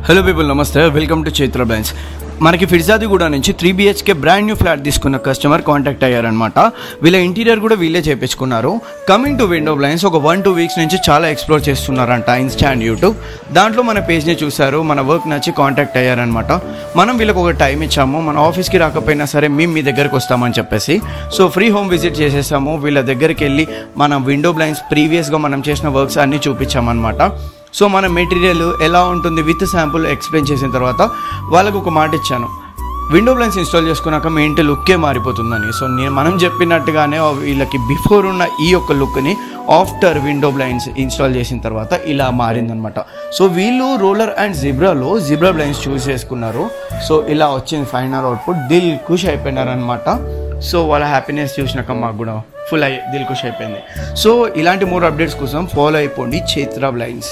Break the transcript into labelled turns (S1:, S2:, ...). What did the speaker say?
S1: Hello people, నమస్తే. Welcome to Chaitra blinds. మనకి ఫిర్జాదిగూడ నుంచి 3 BHK బ్రాండ్ న్యూ ఫ్లాట్ తీసుకున్న కస్టమర్ కాంటాక్ట్ అయ్యారనమాట. వీళ్ళ ఇంటీరియర్ కూడా వీళ్ళే చేయించుకున్నారు. కమింగ్ టు విండో బ్లైండ్స్ ఒక 1-2 వీక్స్ నుంచి చాలా ఎక్స్ప్లోర్ చేస్తున్నారంట ఇన్స్టా అండ్ యూట్యూబ్. దాంట్లో మన పేజ్ని చూశారు, మన వర్క్ నచ్చి కాంటాక్ట్ అయ్యారనమాట. మనం వీళ్ళకి ఒక టైం ఇచ్చాము, మన ఆఫీస్కి రాకపోయినా సరే మేము మీ దగ్గరకు వస్తామని చెప్పేసి. సో ఫ్రీ హోమ్ విజిట్ చేసేసాము. వీళ్ళ దగ్గరికి వెళ్ళి మన విండో బ్లైండ్స్ ప్రీవియస్గా మనం చేసిన వర్క్స్ అన్నీ చూపించామన్నమాట. సో మన మెటీరియల్ ఎలా ఉంటుంది విత్ శాంపుల్ ఎక్స్ప్లెయిన్ చేసిన తర్వాత వాళ్ళకు ఒక మాట ఇచ్చాను, విండో బ్లైండ్స్ ఇన్స్టాల్ చేసుకున్నాక మీ ఇంటి లుక్కే మారిపోతుందని. సో మనం చెప్పినట్టుగానే వీళ్ళకి బిఫోర్ ఉన్న ఈ యొక్క లుక్ని ఆఫ్టర్ విండో బ్లైండ్స్ ఇన్స్టాల్ చేసిన తర్వాత ఇలా మారిందనమాట. సో వీళ్ళు రోలర్ అండ్ జిబ్రా బ్లైండ్స్ చూస్ చేసుకున్నారు. సో ఇలా వచ్చింది ఫైనల్ అవుట్పుట్. దిల్ ఖుష్ అయిపోయినారనమాట. సో వాళ్ళ హ్యాపీనెస్ చూసినాక మాకు కూడా ఫుల్ దిల్ ఖుష్ అయిపోయింది. సో ఇలాంటి మోర్ అప్డేట్స్ కోసం ఫాలో అయిపోండి చైత్ర బ్లైండ్స్.